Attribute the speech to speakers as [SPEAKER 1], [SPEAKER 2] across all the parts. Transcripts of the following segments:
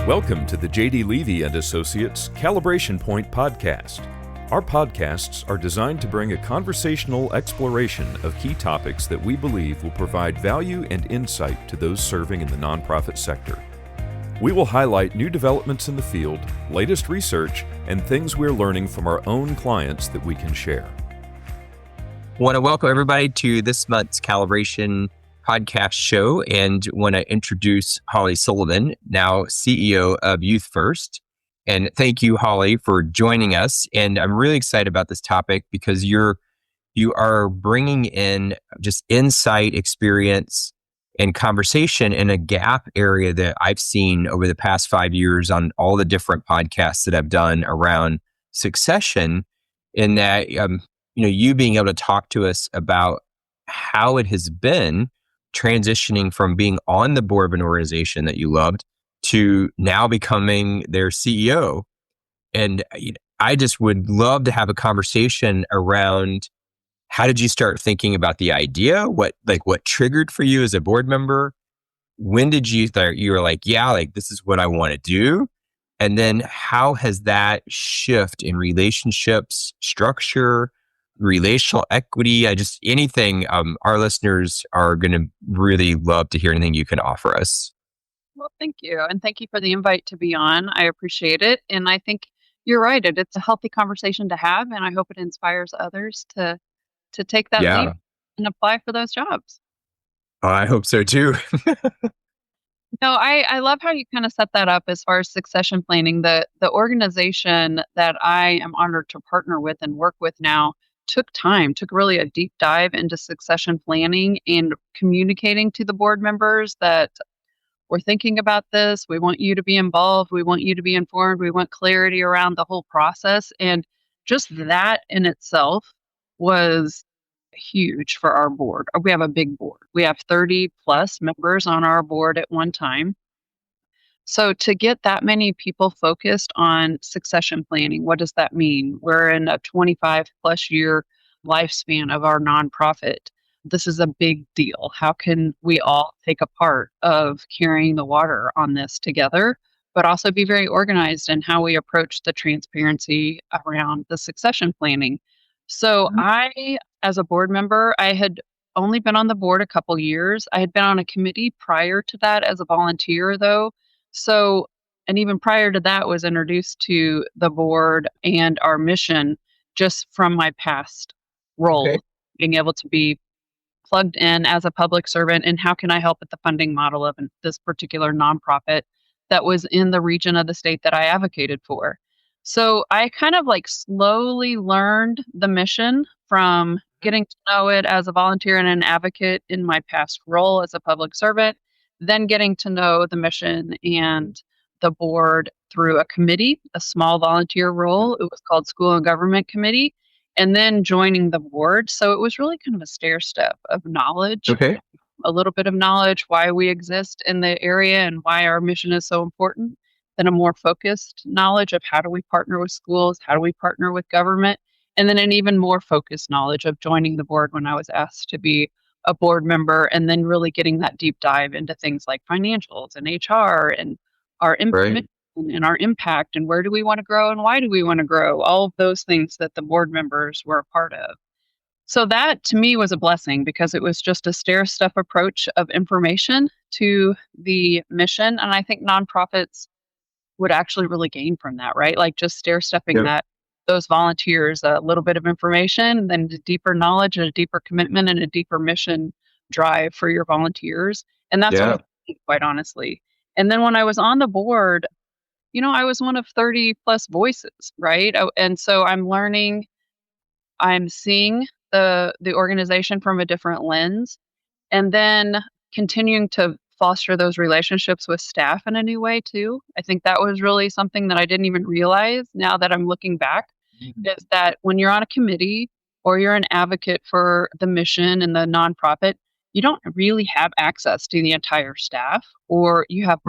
[SPEAKER 1] Welcome to the J.D. Levy & Associates Calibration Point Podcast. Our podcasts are designed to bring a conversational exploration of key topics that we believe will provide value and insight to those serving in the nonprofit sector. We will highlight new developments in the field, latest research, and things we're learning from our own clients that we can share.
[SPEAKER 2] I want to welcome everybody to this month's Calibration Podcast show and want to introduce Holly Sullivan, now CEO of Youth First. And thank you, Holly, for joining us. And I'm really excited about this topic because you are bringing in just insight, experience, and conversation in a gap area that I've seen over the past 5 years on all the different podcasts that I've done around succession. In that, you being able to talk to us about how it has been transitioning from being on the board of an organization that you loved to now becoming their CEO. And I just would love to have a conversation around how did you start thinking about the idea? What triggered for you as a board member? When did you start, you were like, this is what I want to do? And then how has that shift in relationships, structure, relational equity, anything, our listeners are going to really love to hear anything you can offer us.
[SPEAKER 3] Well, thank you. And thank you for the invite to be on. I appreciate it. And I think you're right. It's a healthy conversation to have. And I hope it inspires others to take that leap and apply for those jobs.
[SPEAKER 2] Oh, I hope so too.
[SPEAKER 3] No, I love how you kind of set that up as far as succession planning. The organization that I am honored to partner with and work with now took really a deep dive into succession planning and communicating to the board members that we're thinking about this. We want you to be involved. We want you to be informed. We want clarity around the whole process. And just that in itself was huge for our board. We have a big board. We have 30 plus members on our board at one time. So to get that many people focused on succession planning, what does that mean? We're in a 25 plus year lifespan of our nonprofit. This is a big deal. How can we all take a part of carrying the water on this together, but also be very organized in how we approach the transparency around the succession planning? So I, as a board member, I had only been on the board a couple years. I had been on a committee prior to that as a volunteer, though. So, and even prior to that, was introduced to the board and our mission just from my past role, being able to be plugged in as a public servant and how can I help with the funding model of this particular nonprofit that was in the region of the state that I advocated for. So I kind of slowly learned the mission from getting to know it as a volunteer and an advocate in my past role as a public servant, then getting to know the mission and the board through a committee, a small volunteer role. It was called School and Government Committee, and then joining the board. So it was really kind of a stair step of knowledge, a little bit of knowledge, why we exist in the area and why our mission is so important, then a more focused knowledge of how do we partner with schools, how do we partner with government, and then an even more focused knowledge of joining the board when I was asked to be a board member, and then really getting that deep dive into things like financials and HR and our mission and our impact and where do we want to grow and why do we want to grow, all of those things that the board members were a part of. So that to me was a blessing because it was just a stair-step approach of information to the mission. And I think nonprofits would actually really gain from that, right? Just stair-stepping those volunteers, a little bit of information, and then a deeper knowledge and a deeper commitment and a deeper mission drive for your volunteers. And that's what I think, quite honestly. And then when I was on the board, I was one of 30 plus voices, right? And so I'm learning, I'm seeing the organization from a different lens, and then continuing to foster those relationships with staff in a new way too. I think that was really something that I didn't even realize now that I'm looking back, is that when you're on a committee or you're an advocate for the mission and the nonprofit, you don't really have access to the entire staff, or you have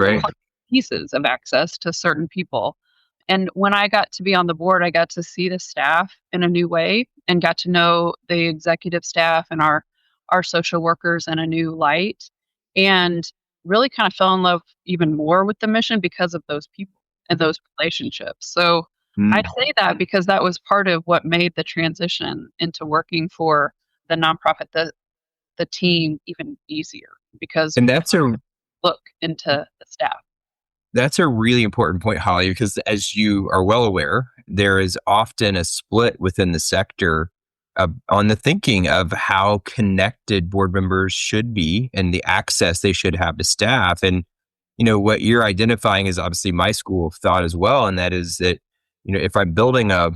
[SPEAKER 3] pieces of access to certain people. And when I got to be on the board, I got to see the staff in a new way and got to know the executive staff and our social workers in a new light. And really kind of fell in love even more with the mission because of those people and those relationships. So I say that because that was part of what made the transition into working for the nonprofit, the team even easier because
[SPEAKER 2] And that's a
[SPEAKER 3] look into the staff.
[SPEAKER 2] That's a really important point, Holly, because as you are well aware, there is often a split within the sector on the thinking of how connected board members should be and the access they should have to staff. And, what you're identifying is obviously my school of thought as well. And that is that, if I'm building a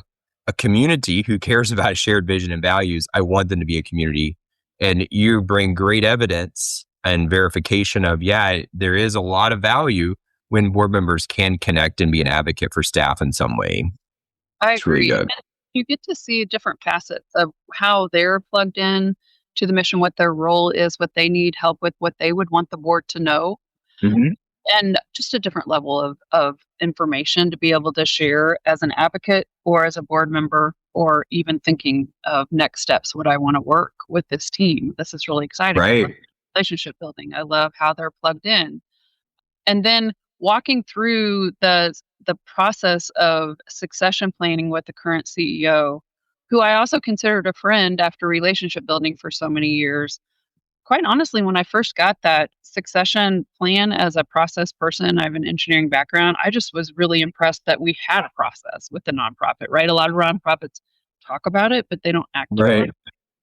[SPEAKER 2] community who cares about shared vision and values, I want them to be a community. And you bring great evidence and verification of, there is a lot of value when board members can connect and be an advocate for staff in some way.
[SPEAKER 3] I
[SPEAKER 2] It's really
[SPEAKER 3] agree.
[SPEAKER 2] good.
[SPEAKER 3] And you get to see different facets of how they're plugged in to the mission, what their role is, what they need help with, what they would want the board to know,
[SPEAKER 2] Mhm.
[SPEAKER 3] and just a different level of information to be able to share as an advocate or as a board member, or even thinking of next steps. Would I want to work with this team? This is really exciting. I love
[SPEAKER 2] Right.
[SPEAKER 3] relationship building. I love how they're plugged in. And then walking through the process of succession planning with the current CEO, who I also considered a friend after relationship building for so many years. Quite honestly, when I first got that succession plan as a process person, I have an engineering background. I just was really impressed that we had a process with the nonprofit, right? A lot of nonprofits talk about it, but they don't act on
[SPEAKER 2] Right.
[SPEAKER 3] it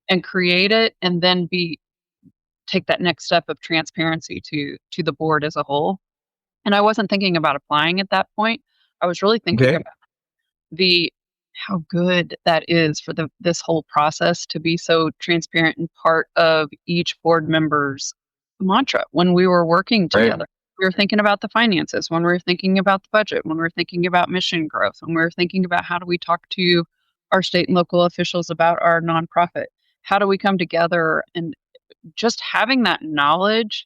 [SPEAKER 3] and create it and then take that next step of transparency to the board as a whole. And I wasn't thinking about applying at that point. I was really thinking
[SPEAKER 2] Okay.
[SPEAKER 3] about the how good that is for this whole process to be so transparent and part of each board member's mantra when we were working
[SPEAKER 2] Right.
[SPEAKER 3] together. We were thinking about the finances, when we were thinking about the budget, when we were thinking about mission growth, when we were thinking about how do we talk to our state and local officials about our nonprofit? How do we come together? And just having that knowledge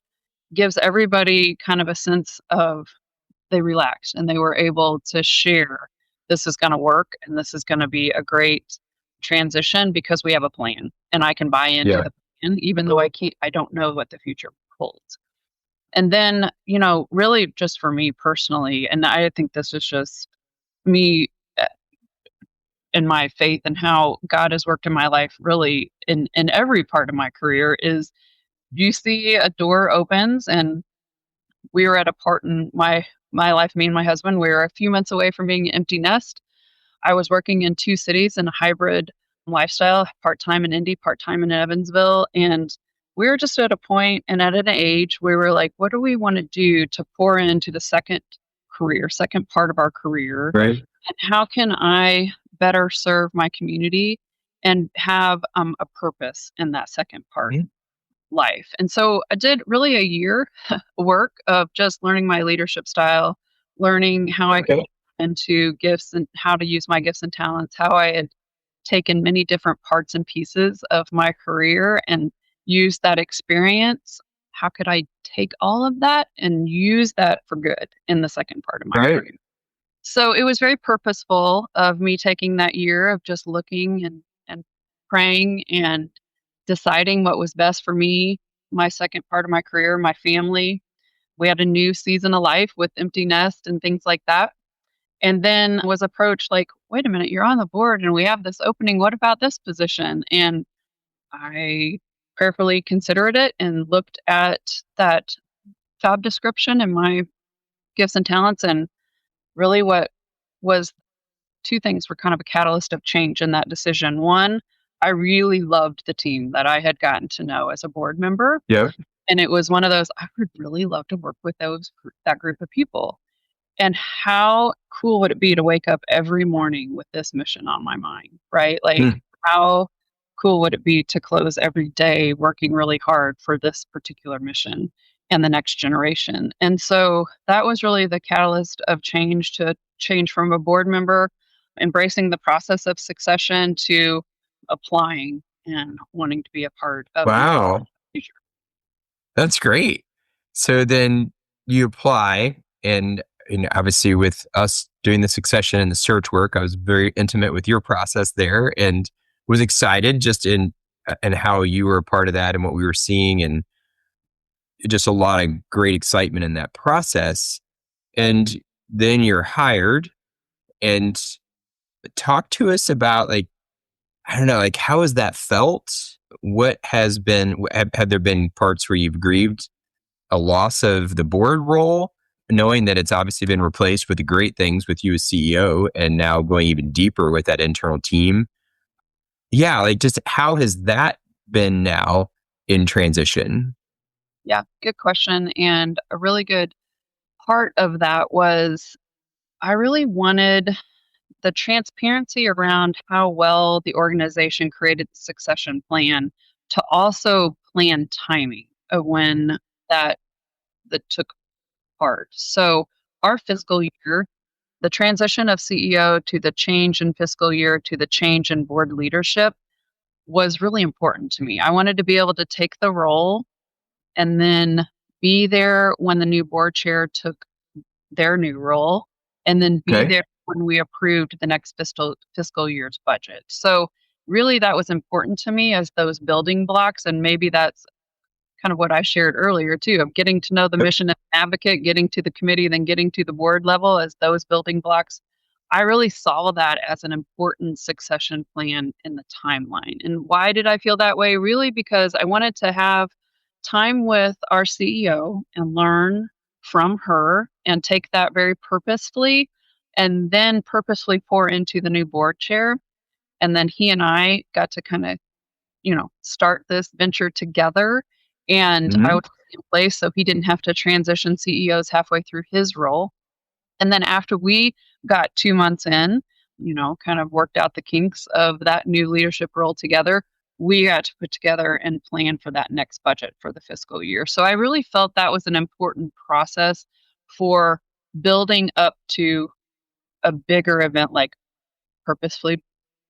[SPEAKER 3] gives everybody kind of a sense of they relaxed and they were able to share this is going to work and this is going to be a great transition because we have a plan and I can buy into
[SPEAKER 2] Yeah.
[SPEAKER 3] the plan even though I don't know what the future holds. And then, really just for me personally, and I think this is just me and my faith and how God has worked in my life really in every part of my career is you see a door opens, and we were at a part in my life, me and my husband, we were a few months away from being an empty nest. I was working in two cities in a hybrid lifestyle, part-time in Indy, part-time in Evansville. And we were just at a point and at an age where we were like, what do we want to do to pour into the second part of our career?
[SPEAKER 2] Right.
[SPEAKER 3] And how can I better serve my community and have a purpose in that second part?
[SPEAKER 2] Mhm.
[SPEAKER 3] Life. And so I did really a year work of just learning my leadership style, learning how I could
[SPEAKER 2] Okay.
[SPEAKER 3] into gifts and how to use my gifts and talents, how I had taken many different parts and pieces of my career and used that experience. How could I take all of that and use that for good in the second part of my
[SPEAKER 2] Right.
[SPEAKER 3] career? So it was very purposeful of me taking that year of just looking and praying and deciding what was best for me, my second part of my career, my family. We had a new season of life with empty nest and things like that. And then was approached like, wait a minute, you're on the board and we have this opening. What about this position? And I prayerfully considered it and looked at that job description and my gifts and talents. And really what was two things were kind of a catalyst of change in that decision. One, I really loved the team that I had gotten to know as a board member.
[SPEAKER 2] Yeah.
[SPEAKER 3] And it was one of those, I would really love to work with that group of people. And how cool would it be to wake up every morning with this mission on my mind, right? Like,
[SPEAKER 2] Mm.
[SPEAKER 3] how cool would it be to close every day working really hard for this particular mission and the next generation? And so that was really the catalyst of change, to change from a board member embracing the process of succession to applying and wanting to be a part of the
[SPEAKER 2] Wow.
[SPEAKER 3] future.
[SPEAKER 2] That's great. So then you apply, and obviously with us doing the succession and the search work, I was very intimate with your process there and was excited just in and how you were a part of that and what we were seeing. And just a lot of great excitement in that process. And then you're hired. And talk to us about, like, I don't know, like, how has that felt? What has been, have there been parts where you've grieved a loss of the board role, knowing that it's obviously been replaced with the great things with you as CEO and now going even deeper with that internal team? Yeah, like, just how has that been now in transition?
[SPEAKER 3] Yeah, good question. And a really good part of that was I really wanted the transparency around how well the organization created the succession plan to also plan timing of when that took part. So our fiscal year, the transition of CEO to the change in fiscal year to the change in board leadership was really important to me. I wanted to be able to take the role and then be there when the new board chair took their new role, and then be
[SPEAKER 2] Okay.
[SPEAKER 3] there when we approved the next fiscal year's budget. So really that was important to me as those building blocks, and maybe that's kind of what I shared earlier too, of getting to know the
[SPEAKER 2] Yep.
[SPEAKER 3] mission and advocate, getting to the committee, then getting to the board level as those building blocks. I really saw that as an important succession plan in the timeline. And why did I feel that way? Really, because I wanted to have time with our CEO and learn from her and take that very purposefully, and then purposefully pour into the new board chair. And then he and I got to kind of, start this venture together. And I
[SPEAKER 2] Hmm.
[SPEAKER 3] was in place so he didn't have to transition CEOs halfway through his role. And then after we got 2 months in, kind of worked out the kinks of that new leadership role together, we got to put together and plan for that next budget for the fiscal year. So I really felt that was an important process for building up to a bigger event like purposefully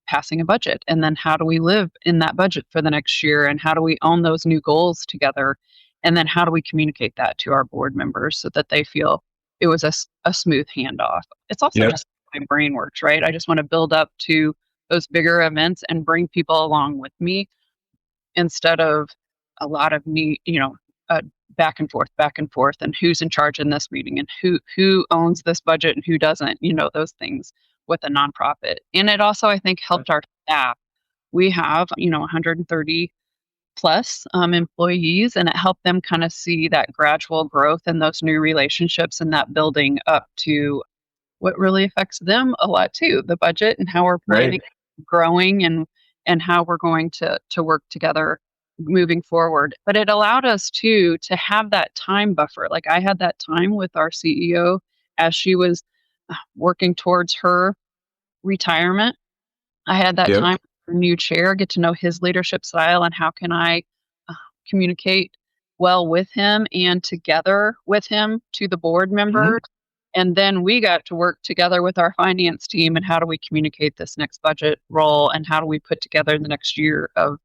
[SPEAKER 3] passing a budget. And then how do we live in that budget for the next year? And how do we own those new goals together? And then how do we communicate that to our board members so that they feel it was a smooth handoff? It's also
[SPEAKER 2] Yep.
[SPEAKER 3] just how my brain works, right? I just want to build up to those bigger events and bring people along with me instead of a lot of me, back and forth, and who's in charge in this meeting and who owns this budget and who doesn't, those things with a nonprofit. And it also, I think, helped our staff. We have, 130 plus employees, and it helped them kind of see that gradual growth and those new relationships and that building up to what really affects them a lot too, the budget and how we're planning,
[SPEAKER 2] Right.
[SPEAKER 3] growing, and how we're going to work together moving forward. But it allowed us to have that time buffer. Like I had that time with our CEO as she was working towards her retirement. I had that
[SPEAKER 2] Yep.
[SPEAKER 3] time with the new chair, get to know his leadership style and how can I uh, communicate well with him and together with him to the board
[SPEAKER 2] Hmm.
[SPEAKER 3] members. And then we got to work together with our finance team and how do we communicate this next budget role and how do we put together the next year of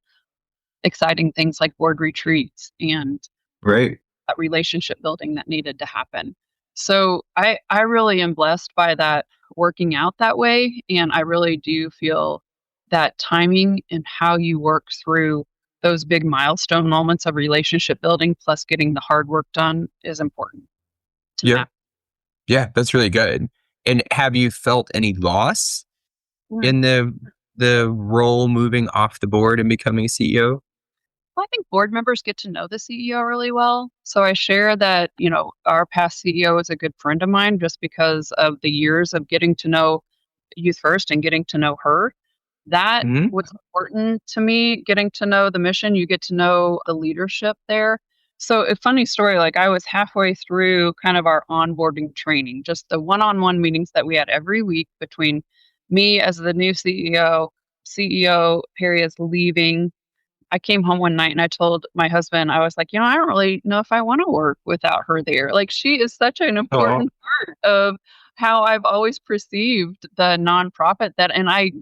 [SPEAKER 3] exciting things like board retreats and
[SPEAKER 2] Right.
[SPEAKER 3] that relationship building that needed to happen. So I really am blessed by that working out that way. And I really do feel that timing and how you work through those big milestone moments of relationship building plus getting the hard work done is important to
[SPEAKER 2] Yep.
[SPEAKER 3] map.
[SPEAKER 2] Yeah, that's really good. And have you felt any loss in the role moving off the board and becoming a CEO?
[SPEAKER 3] Well, I think board members get to know the CEO really well. So I share that, our past CEO is a good friend of mine just because of the years of getting to know Youth First and getting to know her. That
[SPEAKER 2] Hmm.
[SPEAKER 3] was important to me, getting to know the mission. You get to know the leadership there. So a funny story, like I was halfway through kind of our onboarding training, just the one-on-one meetings that we had every week between me as the new CEO Perry is leaving. I came home one night and I told my husband, I was like, I don't really know if I want to work without her there. Like, she is such an
[SPEAKER 2] Oh,
[SPEAKER 3] important part of how I've always perceived the nonprofit and I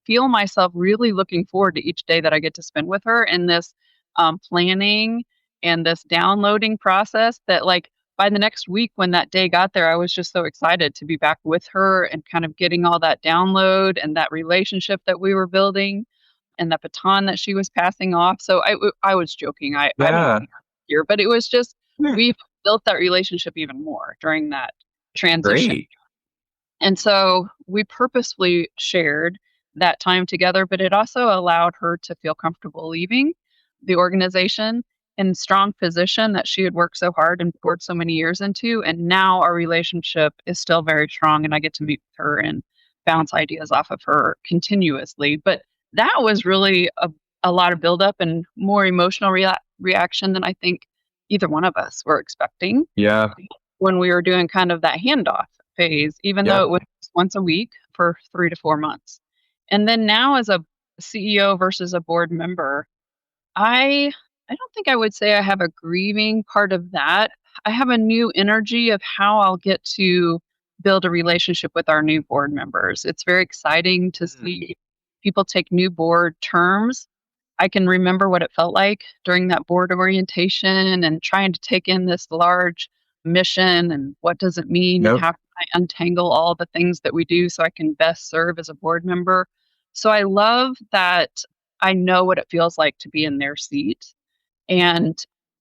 [SPEAKER 3] feel myself really looking forward to each day that I get to spend with her in this planning and this downloading process that, like, by the next week when that day got there, I was just so excited to be back with her and kind of getting all that download and that relationship that we were building and the baton that she was passing off. So I was joking. I don't
[SPEAKER 2] yeah.
[SPEAKER 3] here, but it was just, we built that relationship even more during that transition.
[SPEAKER 2] Great.
[SPEAKER 3] And so we purposefully shared that time together, but it also allowed her to feel comfortable leaving the organization in strong position that she had worked so hard and poured so many years into. And now our relationship is still very strong, and I get to meet with her and bounce ideas off of her continuously. But that was really a lot of buildup and more emotional reaction than I think either one of us were expecting.
[SPEAKER 2] Yeah.
[SPEAKER 3] When we were doing kind of that handoff phase, even though it was once a week for 3 to 4 months. And then now as a CEO versus a board member, I don't think I would say I have a grieving part of that. I have a new energy of how I'll get to build a relationship with our new board members. It's very exciting to see people take new board terms. I can remember what it felt like during that board orientation and trying to take in this large mission and what does it mean and how can I untangle all the things that we do so I can best serve as a board member. So I love that I know what it feels like to be in their seat and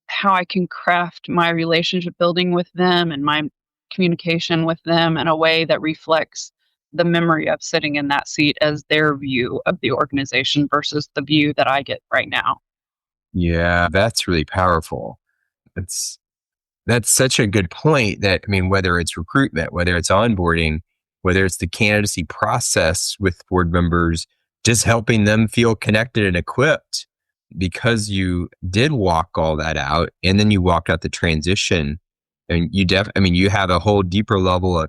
[SPEAKER 3] how I can craft my relationship building with them and my communication with them in a way that reflects the memory of sitting in that seat as their view of the organization versus the view that I get right now.
[SPEAKER 2] Yeah, that's really powerful. That's such a good point that, I mean, whether it's recruitment, whether it's onboarding, whether it's the candidacy process with board members, just helping them feel connected and equipped because you did walk all that out and then you walked out the transition and you have a whole deeper level of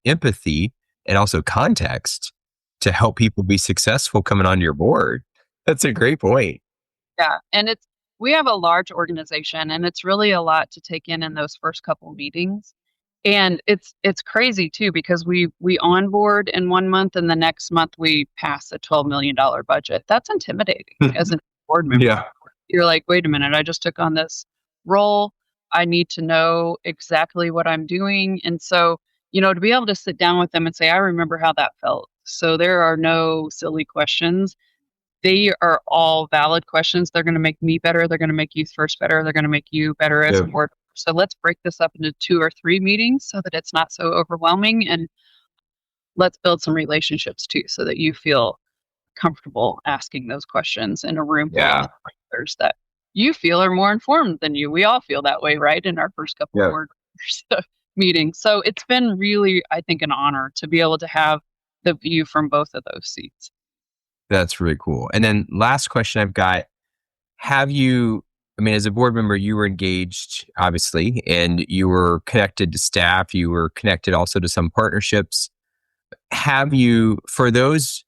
[SPEAKER 2] empathy and also context to help people be successful coming onto your board. That's a great point.
[SPEAKER 3] Yeah. And we have a large organization and it's really a lot to take in those first couple meetings. And it's crazy too, because we onboard in 1 month and the next month we pass a $12 million budget. That's intimidating as a board member.
[SPEAKER 2] Yeah.
[SPEAKER 3] You're like, wait a minute, I just took on this role. I need to know exactly what I'm doing. And so, to be able to sit down with them and say, I remember how that felt. So there are no silly questions. They are all valid questions. They're going to make me better. They're going to make Youth First better. They're going to make you better as a board. So let's break this up into 2 or 3 meetings so that it's not so overwhelming. And let's build some relationships too, so that you feel comfortable asking those questions in a room full of others that you feel are more informed than you. We all feel that way, right? In our first couple of board meetings. So it's been really, I think, an honor to be able to have the view from both of those seats.
[SPEAKER 2] That's really cool. And then last question I've got, as a board member, you were engaged, obviously, and you were connected to staff, you were connected also to some partnerships. Have you, for those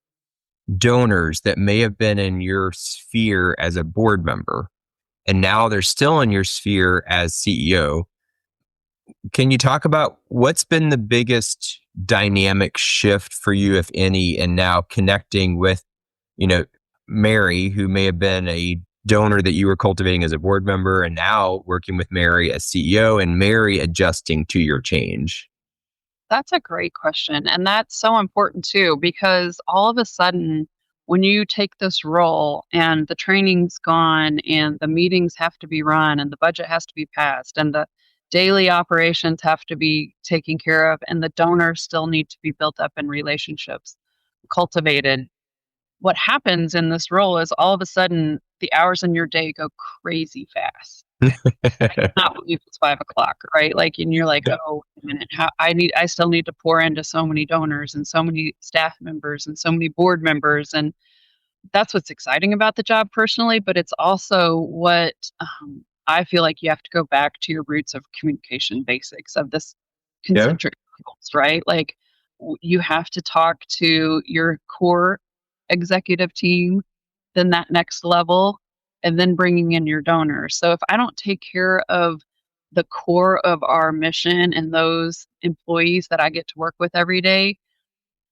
[SPEAKER 2] donors that may have been in your sphere as a board member, and now they're still in your sphere as CEO, can you talk about what's been the biggest dynamic shift for you, if any, and now connecting with, Mary, who may have been a donor that you were cultivating as a board member, and now working with Mary as CEO and Mary adjusting to your change?
[SPEAKER 3] That's a great question. And that's so important too, because all of a sudden, when you take this role and the training's gone and the meetings have to be run and the budget has to be passed and the daily operations have to be taken care of and the donors still need to be built up in relationships, cultivated, what happens in this role is all of a sudden the hours in your day go crazy fast. I cannot believe it's 5 o'clock, right? And you're like, oh, wait a minute, I still need to pour into so many donors and so many staff members and so many board members. And that's what's exciting about the job personally, but it's also what I feel like you have to go back to your roots of communication basics of this concentric circles, right? You have to talk to your core executive team, then that next level, and then bringing in your donors. So if I don't take care of the core of our mission and those employees that I get to work with every day,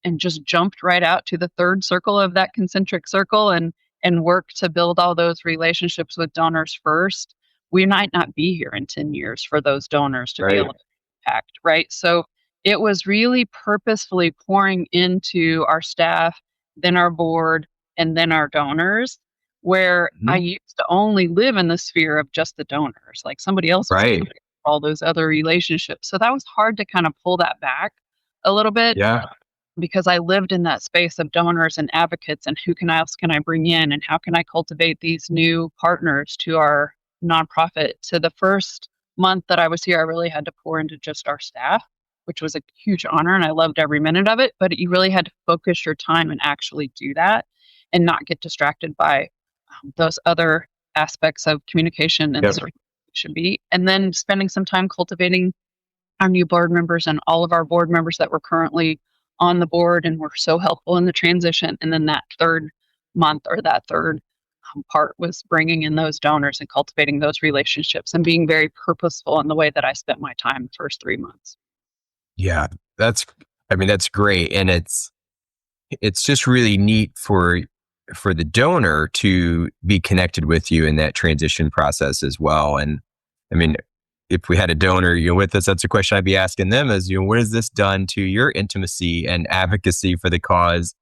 [SPEAKER 3] and just jumped right out to the third circle of that concentric circle and work to build all those relationships with donors first, we might not be here in 10 years for those donors to be able to impact, right? So it was really purposefully pouring into our staff, then our board, and then our donors where I
[SPEAKER 2] Mhm.
[SPEAKER 3] used to only live in the sphere of just the donors, like somebody else was
[SPEAKER 2] Right.
[SPEAKER 3] doing all those other relationships. So that was hard to kind of pull that back a little bit
[SPEAKER 2] Yeah.
[SPEAKER 3] because I lived in that space of donors and advocates and who can else can I bring in and how can I cultivate these new partners to our nonprofit. So the first month that I was here, I really had to pour into just our staff, which was a huge honor and I loved every minute of it. But you really had to focus your time and actually do that and not get distracted by those other aspects of communication and
[SPEAKER 2] Yep.
[SPEAKER 3] sort of should be. And then spending some time cultivating our new board members and all of our board members that were currently on the board and were so helpful in the transition. And then that third month or that third part was bringing in those donors and cultivating those relationships and being very purposeful in the way that I spent my time the first 3 months.
[SPEAKER 2] Yeah. That's great. And it's just really neat for the donor to be connected with you in that transition process as well. And I mean, if we had a donor, with us, that's a question I'd be asking them is, what has this done to your intimacy and advocacy for the cause?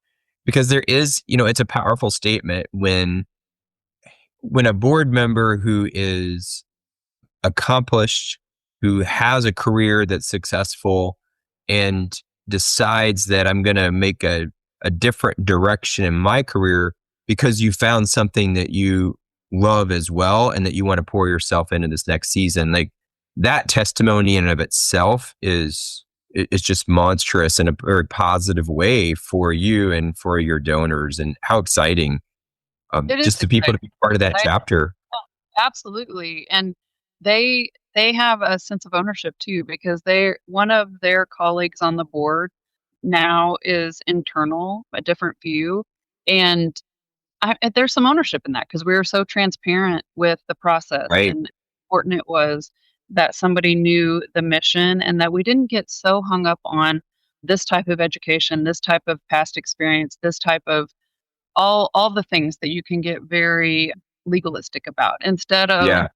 [SPEAKER 2] Because there is, it's a powerful statement when a board member who is accomplished, who has a career that's successful and decides that I'm going to make a different direction in my career because you found something that you love as well and that you want to pour yourself into this next season. Like that testimony in and of itself is just monstrous in a very positive way for you and for your donors. And how exciting
[SPEAKER 3] It is
[SPEAKER 2] just the people to be part of that chapter.
[SPEAKER 3] Absolutely. And they have a sense of ownership too, because one of their colleagues on the board now is internal, a different view. And there's some ownership in that because we were so transparent with the process
[SPEAKER 2] Right.
[SPEAKER 3] and important it was that somebody knew the mission and that we didn't get so hung up on this type of education, this type of past experience, this type of all the things that you can get very legalistic about instead of
[SPEAKER 2] Yeah.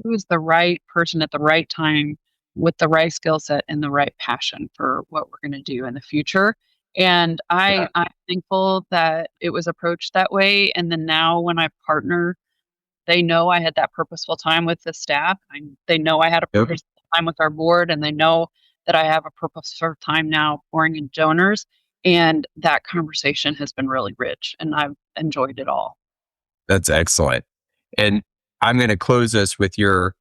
[SPEAKER 3] who's the right person at the right time with the right skill set and the right passion for what we're going to do in the future. And I'm thankful that it was approached that way. And then now when I partner, they know I had that purposeful time with the staff. They know I had a purposeful time with our board, and they know that I have a purposeful time now pouring in donors. And that conversation has been really rich, and I've enjoyed it all.
[SPEAKER 2] That's excellent. And I'm going to close us with your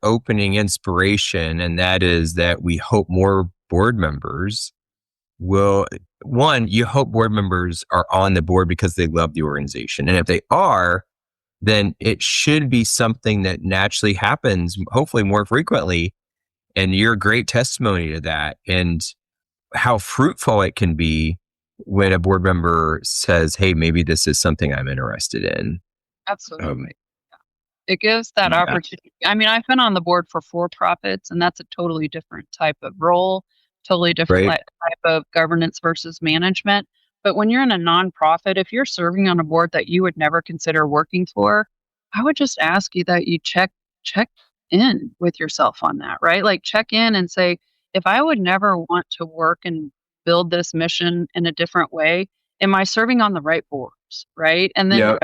[SPEAKER 2] opening inspiration. And that is that we hope more board members you hope board members are on the board because they love the organization. And if they are, then it should be something that naturally happens, hopefully more frequently. And you're a great testimony to that and how fruitful it can be when a board member says, hey, maybe this is something I'm interested in.
[SPEAKER 3] Absolutely. It gives that opportunity. I mean, I've been on the board for for-profits, and that's a totally different type of role, totally different type of governance versus management. But when you're in a nonprofit, if you're serving on a board that you would never consider working for, I would just ask you that you check in with yourself on that, right? Like check in and say, if I would never want to work and build this mission in a different way, am I serving on the right boards, right? And then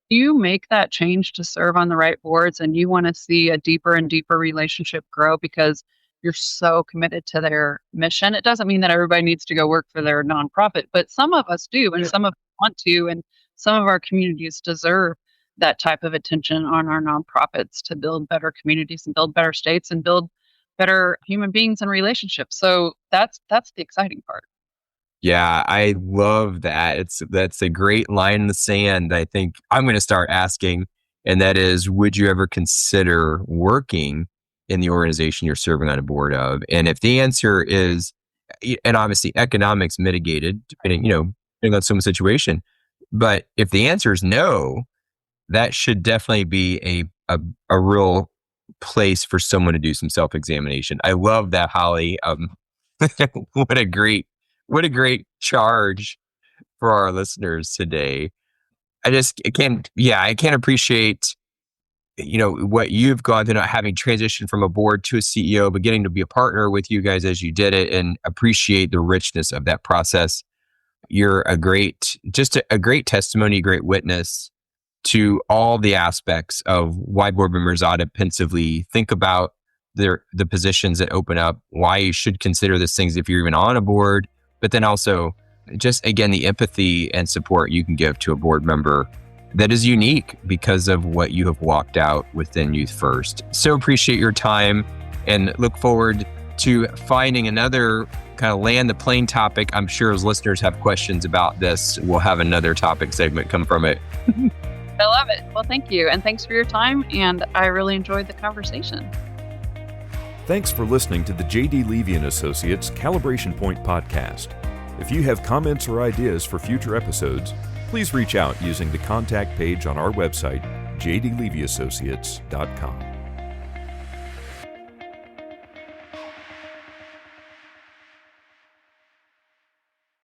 [SPEAKER 3] you make that change to serve on the right boards and you want to see a deeper and deeper relationship grow because you're so committed to their mission. It doesn't mean that everybody needs to go work for their nonprofit, but some of us do, and some of us want to, and some of our communities deserve that type of attention on our nonprofits to build better communities and build better states and build better human beings and relationships. So that's the exciting part.
[SPEAKER 2] Yeah, I love that. That's a great line in the sand. I think I'm going to start asking, and that is, would you ever consider working in the organization you're serving on a board of? And if the answer is, and obviously economics mitigated, depending on someone's situation, but if the answer is no, that should definitely be a real place for someone to do some self-examination. I love that, Holly. What a great charge for our listeners today. I can't appreciate, what you've gone through, not having transitioned from a board to a CEO, but getting to be a partner with you guys as you did it and appreciate the richness of that process. You're a great testimony, a great witness to all the aspects of why board members ought to pensively think about the positions that open up, why you should consider these things if you're even on a board, but then also just, again, the empathy and support you can give to a board member that is unique because of what you have walked out within Youth First. So appreciate your time and look forward to finding another kind of land the plane topic. I'm sure as listeners have questions about this, we'll have another topic segment come from it.
[SPEAKER 3] I love it. Well, thank you. And thanks for your time. And I really enjoyed the conversation.
[SPEAKER 1] Thanks for listening to the J.D. Levy & Associates Calibration Point Podcast. If you have comments or ideas for future episodes, please reach out using the contact page on our website, jdlevyassociates.com.